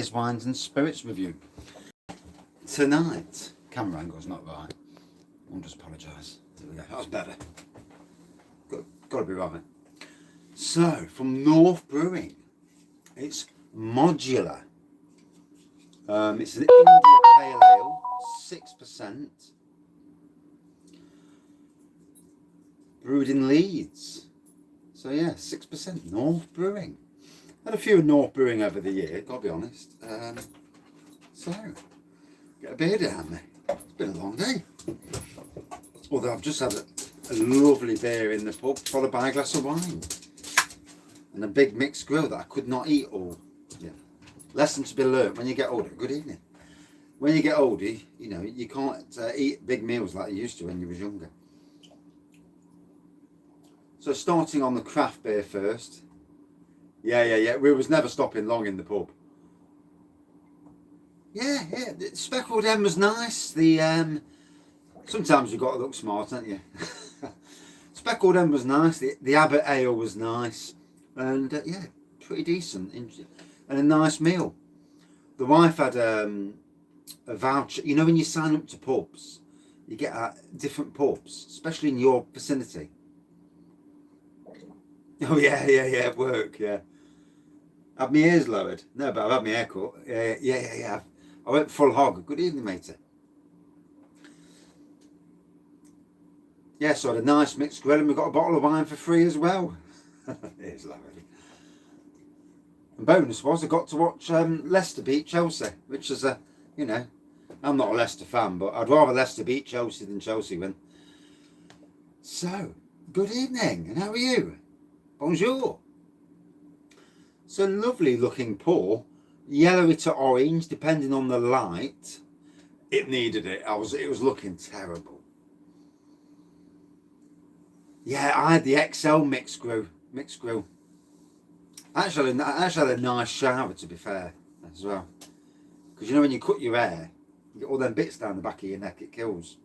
beers, wines and spirits review. Tonight, camera angle's not right. I'll just apologise. There we go, that was better. Got to be right. So, from North Brewing, it's Modular. It's an India Pale Ale, 6%. Brewed in Leeds. So yeah, 6%. North Brewing. Had a few North Brewing over the year, gotta be honest. So, get a beer down there. It's been a long day. Although I've just had a lovely beer in the pub, followed by a glass of wine. And a big mixed grill that I could not eat all. Yeah. Lesson to be learnt when you get older. Good evening. When you get older, you know, you can't eat big meals like you used to when you was younger. So starting on the craft beer first. Yeah. We was never stopping long in the pub. Yeah. The speckled hen was nice. The sometimes you've got to look smart, haven't you? Speckled hen was nice. The Abbott Ale was nice, and yeah, pretty decent, and a nice meal. The wife had a voucher. You know, when you sign up to pubs, you get different pubs, especially in your vicinity. Oh yeah, work, yeah. Had my ears lowered. No, but I've had my hair cut. Yeah. I went full hog. Good evening, matey. Yeah, so I had a nice mixed grill, and we got a bottle of wine for free as well. Ears lowered. And bonus was I got to watch Leicester beat Chelsea, which is you know, I'm not a Leicester fan, but I'd rather Leicester beat Chelsea than Chelsea win. So, good evening, and how are you? Bonjour. So lovely looking pour, yellowy to orange, depending on the light. It needed it. It was looking terrible. Yeah, I had the XL mixed grill. Actually, I had a nice shower, to be fair, as well. Because you know when you cut your hair, you get all them bits down the back of your neck. It kills.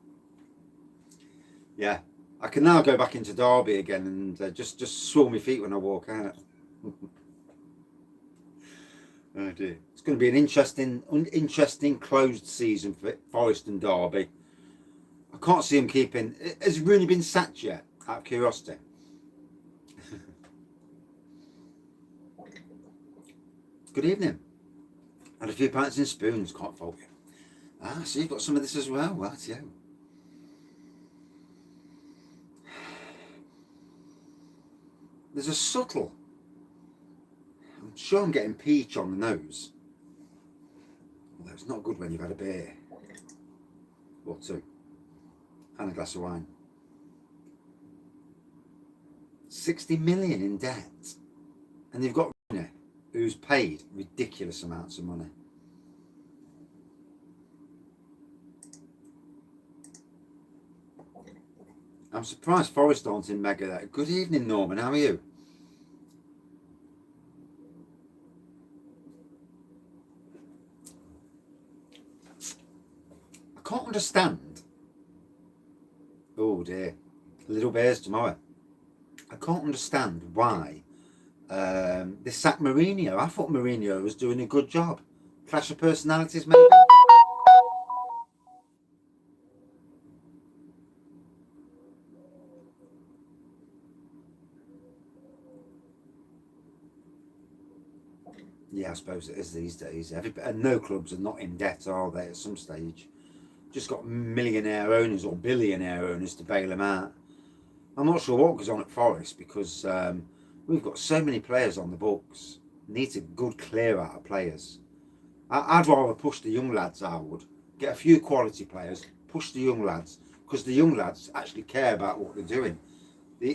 Yeah. I can now go back into Derby again and just swirl my feet when I walk out. Oh dear. It's going to be an interesting closed season for Forest and Derby. I can't see them keeping... Has Rooney been sacked yet, out of curiosity? Good evening. Had a few pints and spoons, can't fault you. So you've got some of this as well, right, yeah. There's a subtle, I'm sure I'm getting peach on the nose. Although it's not good when you've had a beer. Or two. And a glass of wine. 60 million in debt. And you've got Rooney, who's paid ridiculous amounts of money. I'm surprised Forest aren't in mega there. Good evening, Norman. How are you? I can't understand. Oh dear. Little bears tomorrow. I can't understand why they sacked Mourinho. I thought Mourinho was doing a good job. Clash of personalities, maybe? Yeah, I suppose it is these days. And no clubs are not in debt, are they, at some stage? Just got millionaire owners or billionaire owners to bail them out. I'm not sure what goes on at Forest because we've got so many players on the books. Needs a good clear out of players. I'd rather push the young lads, I would. Get a few quality players, push the young lads, because the young lads actually care about what they're doing.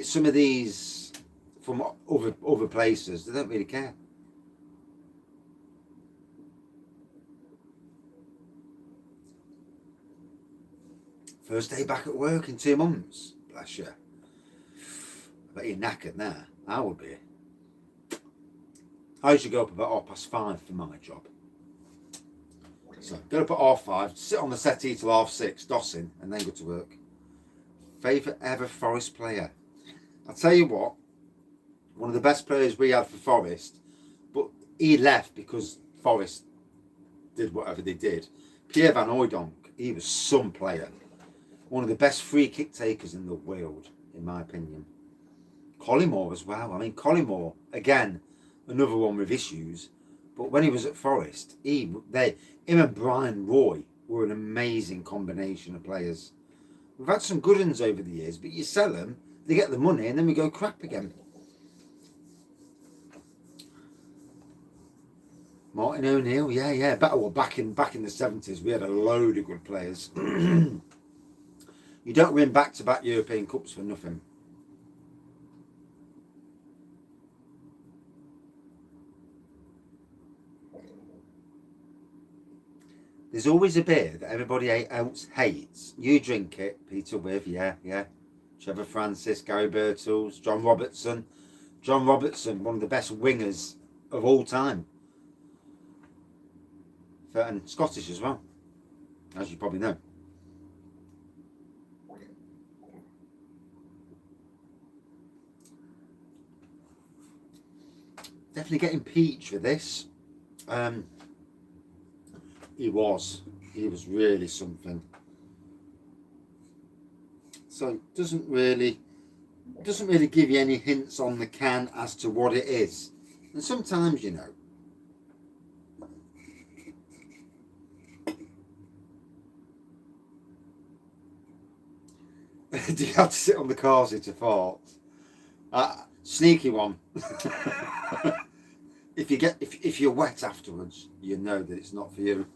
Some of these from other places, they don't really care. First day back at work in 2 months. Bless you. I bet you're knackered now. I would be. I usually go up about 5:30 for my job. So get up at 5:30, sit on the settee till 6:30, dossing, and then go to work. Favourite ever Forest player? I'll tell you what, one of the best players we had for Forest, but he left because Forest did whatever they did. Pierre Van Hooijdonk, he was some player. One of the best free kick takers in the world, in my opinion. Collymore as well. I mean, Collymore, again, another one with issues. But when he was at Forest, him and Brian Roy were an amazing combination of players. We've had some good ones over the years, but you sell them, they get the money, and then we go crap again. Martin O'Neill, yeah. Back in the 70s, we had a load of good players. You don't win back-to-back European Cups for nothing. There's always a beer that everybody else hates. You drink it, Peter With, yeah. Trevor Francis, Gary Birtles, John Robertson. John Robertson, one of the best wingers of all time. And Scottish as well, as you probably know. Definitely getting peach for this. He was really something. So it doesn't really give you any hints on the can as to what it is. And sometimes, you know, do you have to sit on the car seat to fart? Sneaky one. If you're wet afterwards, you know that it's not for you.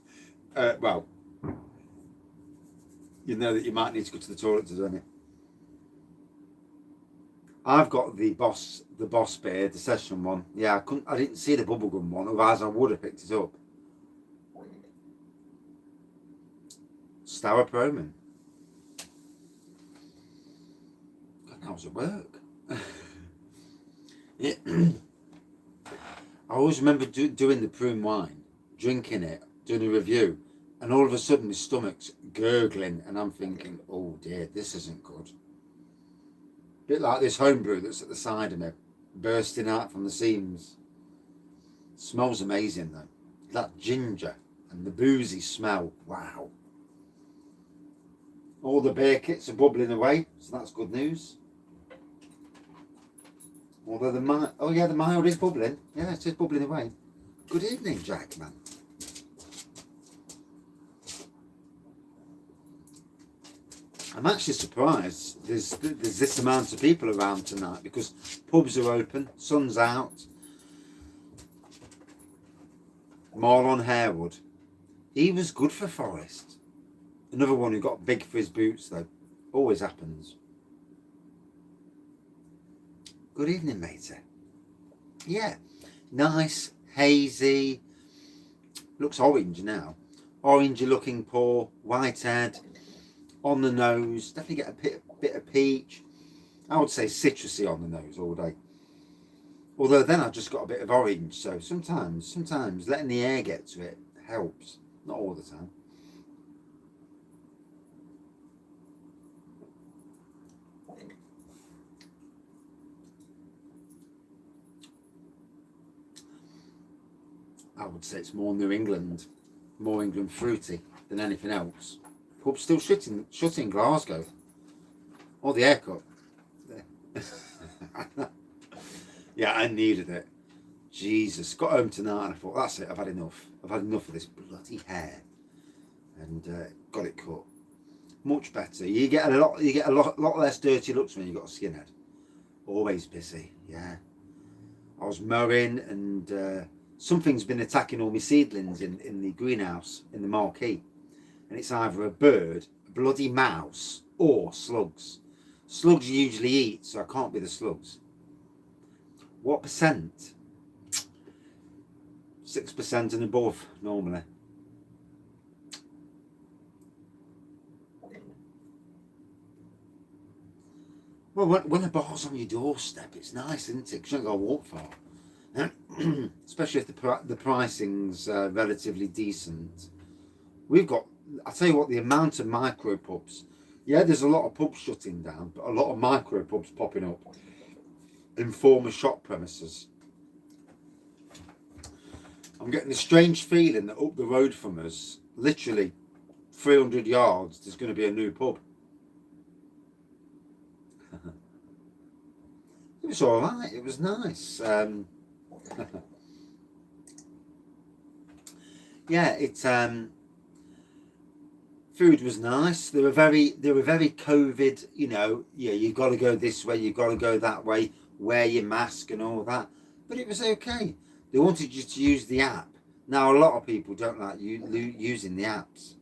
Well, you know that you might need to go to the toilet to do it. I've got the boss beer, the session one. Yeah, I didn't see the bubblegum one, otherwise I would have picked it up. Stour Proman. God, how does it work? I always remember doing the prune wine, drinking it, doing a review, and all of a sudden my stomach's gurgling, and I'm thinking, oh dear, this isn't good. A bit like this homebrew that's at the side of me, bursting out from the seams. Smells amazing though. That ginger and the boozy smell, wow. All the beer kits are bubbling away, so that's good news. Although the mild is bubbling. Yeah, it is bubbling away. Good evening, Jack, man. I'm actually surprised there's this amount of people around tonight, because pubs are open, sun's out. Marlon Harewood, he was good for Forest. Another one who got big for his boots though. Always happens. Good evening, matey. Yeah, nice, hazy. Looks orange now. Orangey looking pour, white head. On the nose, definitely get a bit of peach. I would say citrusy on the nose all day. Although then I've just got a bit of orange, so sometimes letting the air get to it helps. Not all the time. I would say it's more New England, more England fruity than anything else. Pub's still shut in Glasgow. Oh, the haircut. Yeah, I needed it. Jesus, got home tonight and I thought, that's it, I've had enough. I've had enough of this bloody hair, and got it cut. Much better. You get a lot less dirty looks when you got a skinhead. Always busy. Yeah. I was mowing, and something's been attacking all my seedlings in the greenhouse in the marquee. And it's either a bird, a bloody mouse, or slugs. Slugs you usually eat, so I can't be the slugs. What percent? 6% and above, normally. Well, when a bar's on your doorstep, it's nice, isn't it? Because you don't got to walk far. Especially if the pricing's relatively decent. We've got, I'll tell you what, the amount of micro pubs. Yeah, there's a lot of pubs shutting down, but a lot of micro pubs popping up in former shop premises. I'm getting a strange feeling that up the road from us, literally 300 yards, there's going to be a new pub. It was all right. It was nice. Yeah, it. Food was nice. They were very COVID. You know, yeah, you've got to go this way, you've got to go that way. Wear your mask and all that. But it was okay. They wanted you to use the app. Now a lot of people don't like using the apps.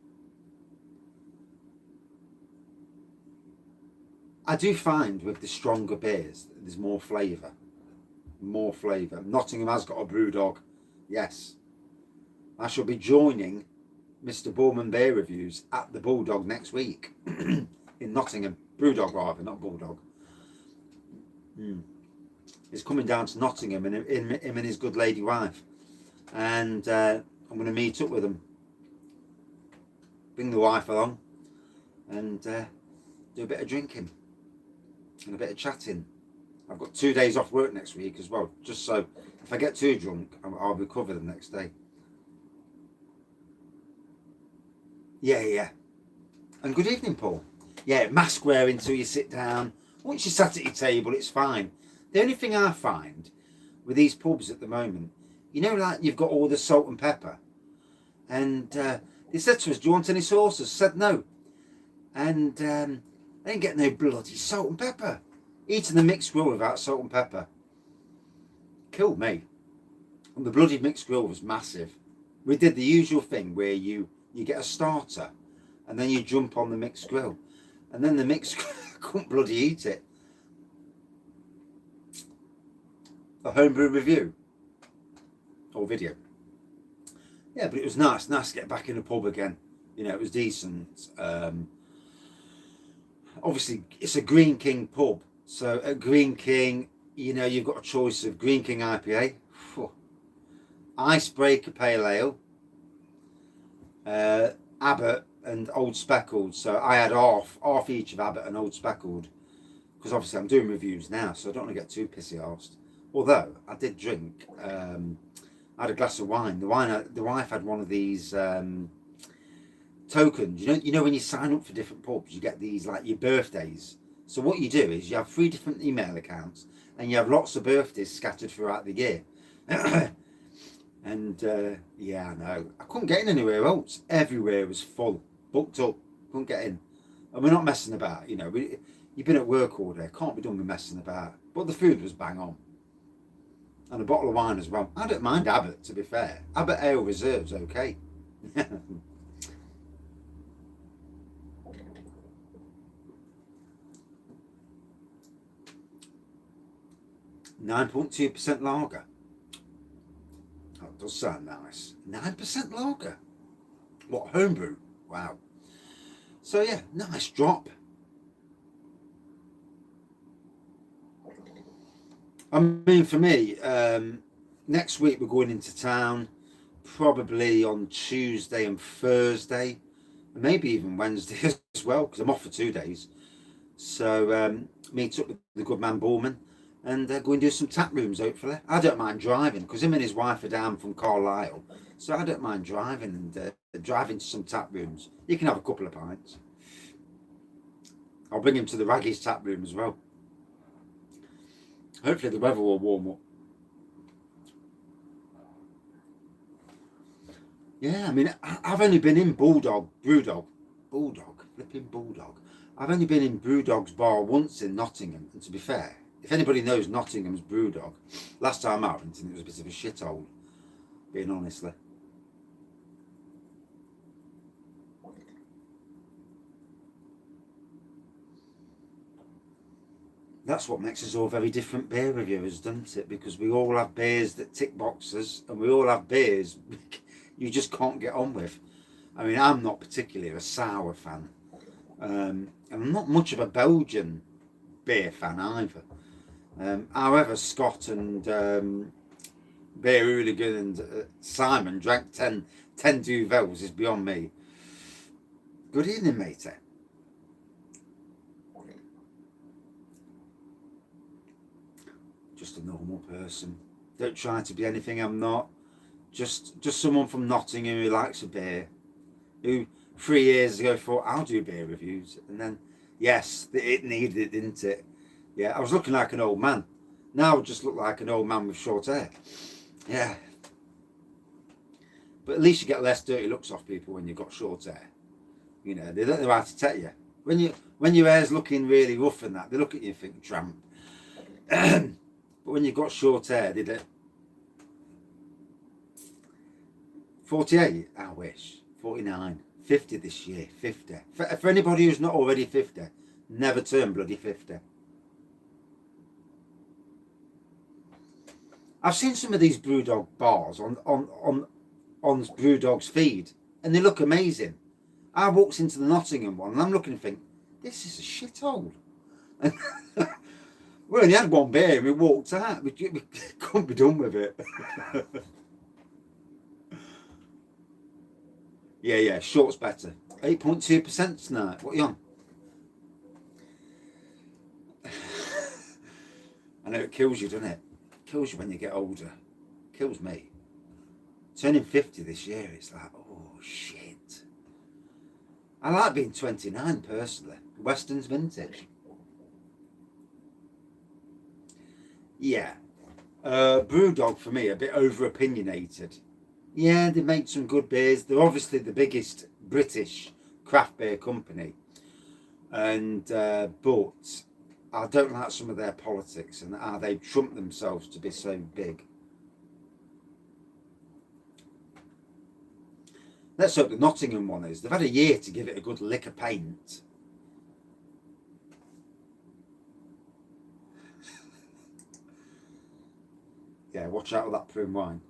I do find with the stronger beers, there's more flavour. More flavour. Nottingham has got a brew dog. Yes. I shall be joining Mr. Borman Beer Reviews at the Bulldog next week. In Nottingham. Brewdog rather, not Bulldog. He's coming down to Nottingham and him and his good lady wife. And I'm going to meet up with them. Bring the wife along. And do a bit of drinking. And a bit of chatting. I've got 2 days off work next week as well, just so if I get too drunk, I'll recover the next day. Yeah. And good evening, Paul. Yeah, mask wearing till you sit down. Once you're sat at your table, it's fine. The only thing I find with these pubs at the moment, you know, like you've got all the salt and pepper. And they said to us, do you want any sauces? I said no. And they ain't getting no bloody salt and pepper. Eating the mixed grill without salt and pepper killed me. And the bloody mixed grill was massive. We did the usual thing where you get a starter and then you jump on the mixed grill. And then the mixed grill, I couldn't bloody eat it. A homebrew review or video. Yeah, but it was nice to get back in the pub again. You know, it was decent. Obviously, it's a Green King pub. So at Green King, you know, you've got a choice of Green King IPA, Icebreaker Pale Ale, Abbott and Old Speckled. So I had half each of Abbott and Old Speckled, because obviously I'm doing reviews now, so I don't want to get too pissy-arsed. Although I did drink, I had a glass of wine. The wife had one of these tokens. You know when you sign up for different pubs, you get these like your birthdays. So what you do is you have 3 different email accounts and you have lots of birthdays scattered throughout the year. And yeah, I know. I couldn't get in anywhere else. Everywhere was full, booked up, couldn't get in. And we're not messing about, you know. You've been at work all day, can't be done with messing about. But the food was bang on. And a bottle of wine as well. I don't mind Abbott, to be fair. Abbott Ale Reserve's okay. 9.2% lager. That does sound nice. 9% lager. What, homebrew? Wow. So yeah, nice drop. I mean, for me, next week we're going into town, probably on Tuesday and Thursday, and maybe even Wednesday as well, because I'm off for 2 days. So meet up with the good man Borman and go and do some tap rooms, hopefully. I don't mind driving, because him and his wife are down from Carlisle, so I don't mind driving and driving to some tap rooms. You can have a couple of pints. I'll bring him to the Wraggys tap room as well. Hopefully the weather will warm up. Yeah, I mean, I've only been in Bulldog, flipping Bulldog. I've only been in Brewdog's bar once in Nottingham, and to be fair, if anybody knows Nottingham's Brewdog, last time I went in it was a bit of a shithole, being honestly. That's what makes us all very different beer reviewers, doesn't it? Because we all have beers that tick boxes, and we all have beers you just can't get on with. I mean, I'm not particularly a sour fan. And I'm not much of a Belgian beer fan either. However, Scott and Beer Hooligan and Simon drank 10 Duvels is beyond me. Good evening, matey. Just a normal person. Don't try to be anything I'm not. Just someone from Nottingham who likes a beer, who 3 years ago thought, I'll do beer reviews. And then, yes, it needed it, didn't it? Yeah, I was looking like an old man. Now I just look like an old man with short hair. Yeah. But at least you get less dirty looks off people when you've got short hair. You know, they don't know how to tell you. When your hair's looking really rough and that, they look at you and think, tramp. But when you've got short hair, they don't. 48, I wish. 49. 50 this year. 50. For anybody who's not already 50, never turn bloody 50. I've seen some of these Brewdog bars on Brewdog's feed, and they look amazing. I walked into the Nottingham one, and I'm looking and think, this is a shithole. We only had one beer, and we walked out. We couldn't be done with it. Yeah, short's better. 8.2% tonight. What are you on? I know it kills you, doesn't it? Kills you when you get older. Kills me. Turning 50 this year, it's like, oh shit. I like being 29 personally. Weston's vintage. Yeah. Brewdog for me, a bit over opinionated. Yeah, they make some good beers. They're obviously the biggest British craft beer company. And but I don't like some of their politics and how they trump themselves to be so big. Let's hope the Nottingham one is. They've had a year to give it a good lick of paint. Yeah, watch out with that prim wine.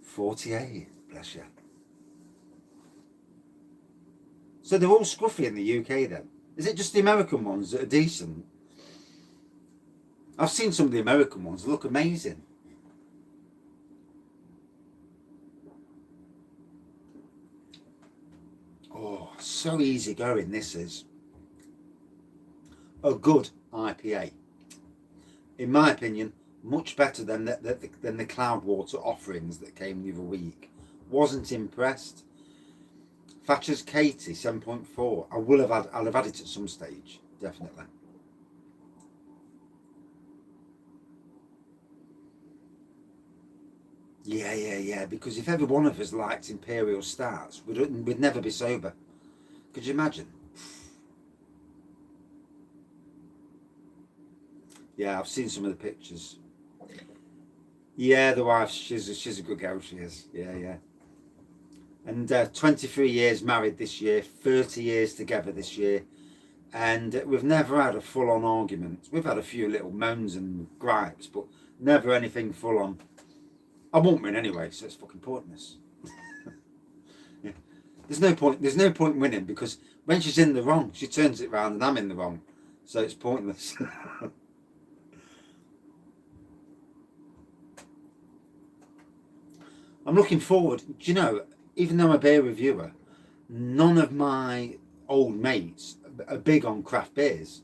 48, bless you. So they're all scruffy in the UK then? Is it just the American ones that are decent? I've seen some of the American ones, they look amazing. Oh, so easy going this is. A good IPA. In my opinion, much better than the Cloudwater offerings that came the other week. Wasn't impressed. Thatcher's Katie 7.4. I'll have had it at some stage, definitely. Yeah. Because if every one of us liked Imperial Stouts, we'd never be sober. Could you imagine? Yeah, I've seen some of the pictures. Yeah, the wife, she's a good girl, she is. Yeah. And 23 years married this year, 30 years together this year. And we've never had a full-on argument. We've had a few little moans and gripes, but never anything full-on. I won't win anyway, so it's fucking pointless. Yeah. There's no point winning, because when she's in the wrong, she turns it round and I'm in the wrong. So it's pointless. I'm looking forward. Do you know, even though I'm a beer reviewer, none of my old mates are big on craft beers.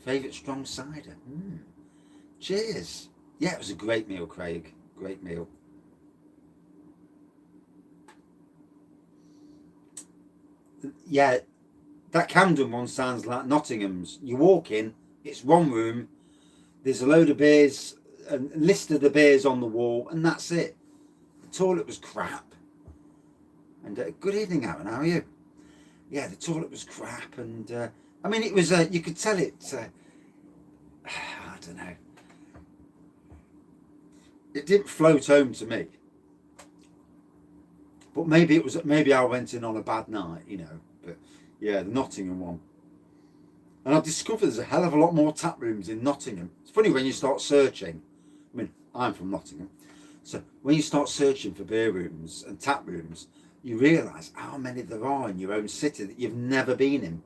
Favourite strong cider. Cheers. Yeah, it was a great meal, Craig. Great meal. Yeah, that Camden one sounds like Nottingham's. You walk in, it's one room, there's a load of beers, a list of the beers on the wall, and that's it. The toilet was crap. And good evening, Aaron, how are you? Yeah, the toilet was crap, and I mean, it was, you could tell it, I don't know. It didn't float home to me. But maybe I went in on a bad night, you know. But yeah, the Nottingham one. And I've discovered there's a hell of a lot more tap rooms in Nottingham. It's funny when you start searching. I mean, I'm from Nottingham. So when you start searching for beer rooms and tap rooms, you realise how many there are in your own city that you've never been in.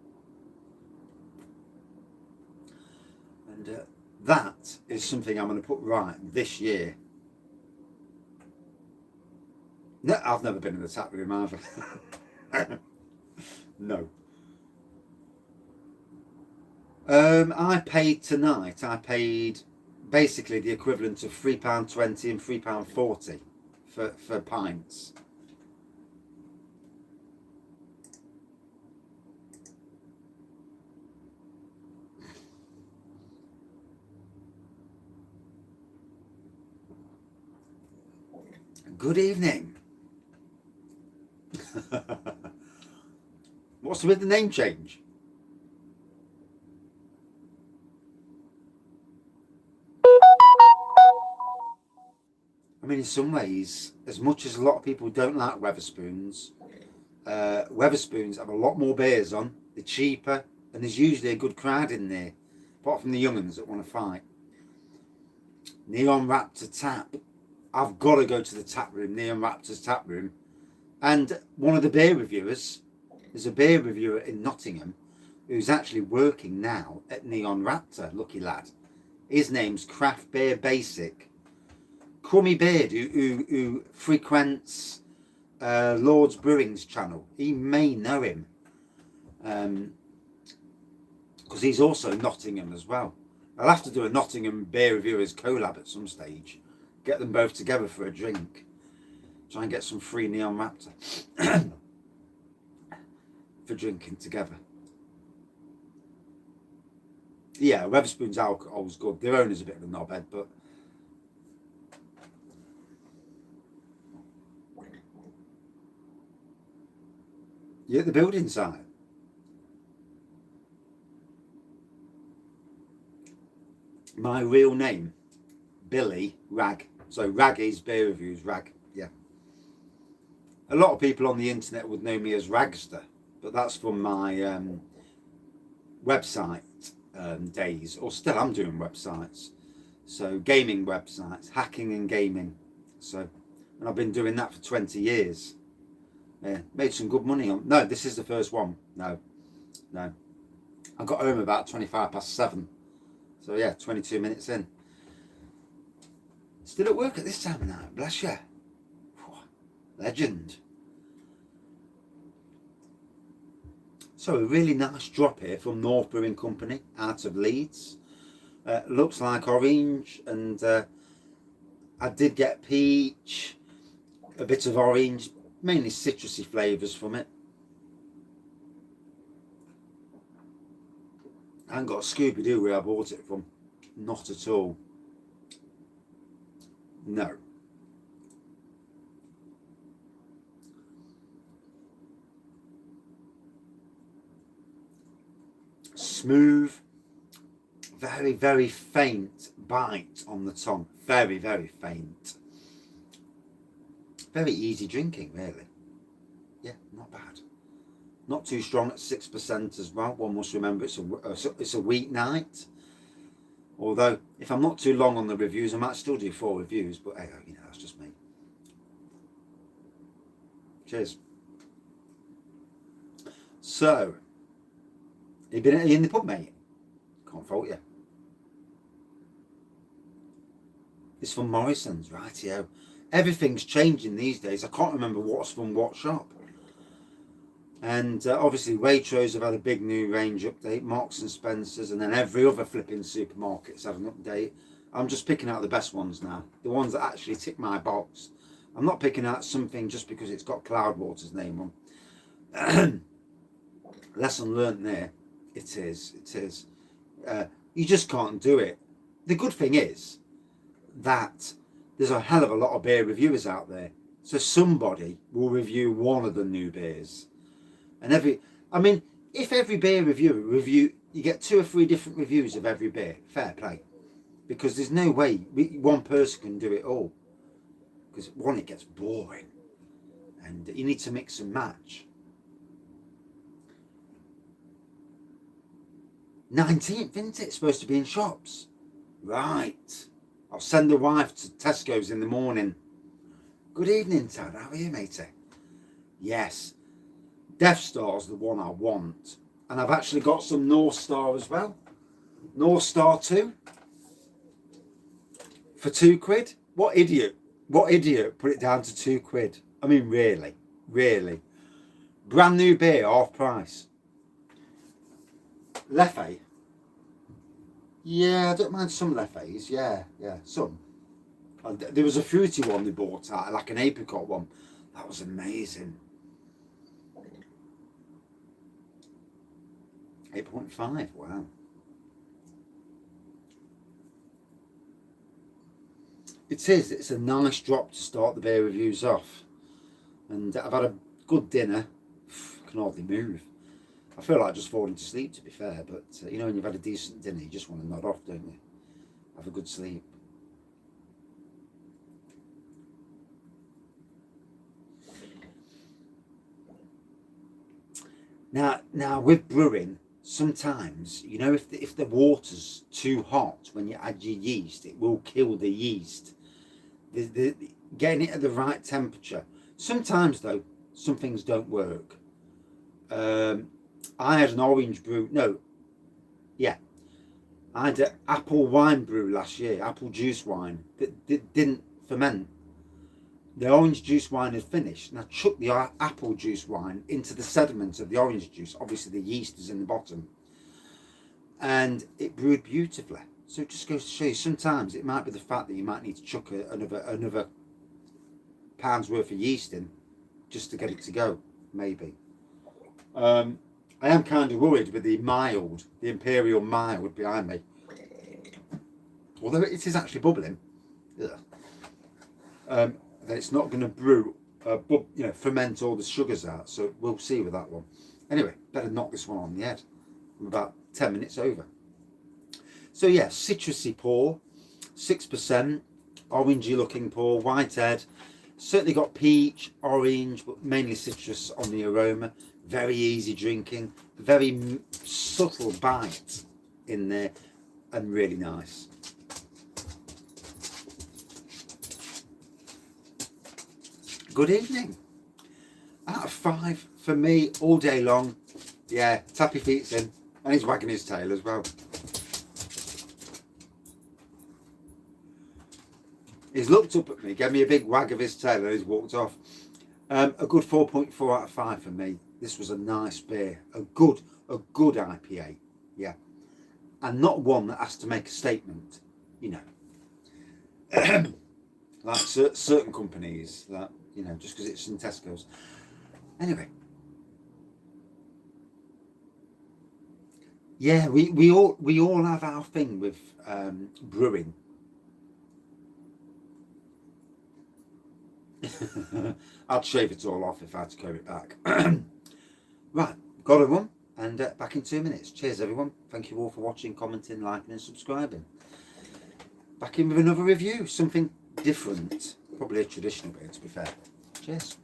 And that is something I'm going to put right this year. No, I've never been in the tap room either. No. I paid tonight. I paid basically the equivalent of £3.20 and £3.40 for pints. Good evening. What's with the name change? I mean, in some ways, as much as a lot of people don't like Wetherspoons, Wetherspoons have a lot more beers on, they're cheaper, and there's usually a good crowd in there, apart from the young uns that want to fight. Neon Raptor Tap. I've got to go to the tap room, Neon Raptor's tap room. And one of the beer reviewers, there's a beer reviewer in Nottingham who's actually working now at Neon Raptor, lucky lad. His name's Craft Beer Basic. Crummy Beard, who frequents Lord's Brewing's channel. He may know him. Because he's also Nottingham as well. I'll have to do a Nottingham beer reviewers collab at some stage. Get them both together for a drink. Try and get some free Neon Raptor for drinking together. Yeah, Wetherspoon's alcohol's good. Their owner's a bit of a knobhead, but you're at the building site. My real name, Billy Rag. So Wraggys beer reviews, Rag. Yeah. A lot of people on the internet would know me as Ragster, but that's from my website days, or still I'm doing websites. So gaming websites, hacking and gaming. So, and I've been doing that for 20 years. Yeah, made some good money on. No, this is the first one. No. I got home about 7:25. So yeah, 22 minutes in. Still at work at this time of night, bless you. Legend. So a really nice drop here from North Brewing Company out of Leeds. Looks like orange, and I did get peach, a bit of orange, mainly citrusy flavours from it. I haven't got a Scooby-Doo where I bought it from. Not at all. No. Smooth, very, very faint bite on the tongue. Very, very faint. Very easy drinking, really. Yeah, not bad. Not too strong at 6% as well. One must remember it's a weeknight. Although, if I'm not too long on the reviews, I might still do 4 reviews. But hey, you know, that's just me. Cheers. So, you been in the pub, mate? Can't fault you. It's from Morrison's, rightio. Everything's changing these days. I can't remember what's from what shop. And obviously Waitrose have had a big new range update, Marks and Spencer's, and then every other flipping supermarket's had an update. I'm just picking out the best ones now, the ones that actually tick my box. I'm not picking out something just because it's got Cloudwater's name on. Lesson learnt there. It is. You just can't do it. The good thing is that there's a hell of a lot of beer reviewers out there. So somebody will review one of the new beers. And if every beer reviewer you get 2 or 3 different reviews of every beer, fair play. Because there's no way one person can do it all. Because one, it gets boring. And you need to mix and match. 19th, isn't it? It's supposed to be in shops. Right. I'll send the wife to Tesco's in the morning. Good evening, Tad. How are you, matey? Yes. Death Star's the one I want. And I've actually got some North Star as well. North Star 2. For £2. What idiot? What idiot put it down to £2? I mean, really? Really? Brand new beer, half price. Leffe. Yeah, I don't mind some lefes. Yeah, yeah, some. There was a fruity one they bought out, like an apricot one. That was amazing. 8.5, wow. It is, it's a nice drop to start the beer reviews off. And I've had a good dinner. I can hardly move. I feel like just falling to sleep, to be fair, but you know, when you've had a decent dinner, you just want to nod off, don't you? Have a good sleep. Now with brewing, sometimes, you know, if the water's too hot when you add your yeast, it will kill the yeast. The getting it at the right temperature. Sometimes though, some things don't work. I had an orange brew. No, yeah, I had an apple wine brew last year, apple juice wine that didn't ferment. The orange juice wine had finished, and I chucked the apple juice wine into the sediment of the orange juice. Obviously, the yeast is in the bottom, and it brewed beautifully. So it just goes to show you, sometimes it might be the fact that you might need to chuck another pound's worth of yeast in just to get it to go, maybe. I am kind of worried with the imperial mild behind me. Although it is actually bubbling, that it's not going to brew, ferment all the sugars out. So we'll see with that one. Anyway, better knock this one on the head. I'm about 10 minutes over. So yeah, citrusy pour, 6%, orangey looking pour, white head. Certainly got peach, orange, but mainly citrus on the aroma. Very easy drinking, very subtle bite in there, and really nice. Good evening. Out of 5 for me all day long. Yeah, tappy feet's in, and he's wagging his tail as well. He's looked up at me, gave me a big wag of his tail, and he's walked off. A good 4.4 out of 5 for me. This was a nice beer, a good IPA, yeah, and not one that has to make a statement, you know, like certain companies that, you know, just because it's in Tesco's. Anyway, yeah, we all have our thing with brewing. I'd shave it all off if I had to comb it back. Right, got a run, and back in 2 minutes. Cheers, everyone. Thank you all for watching, commenting, liking, and subscribing. Back in with another review, something different. Probably a traditional beer, to be fair. Cheers.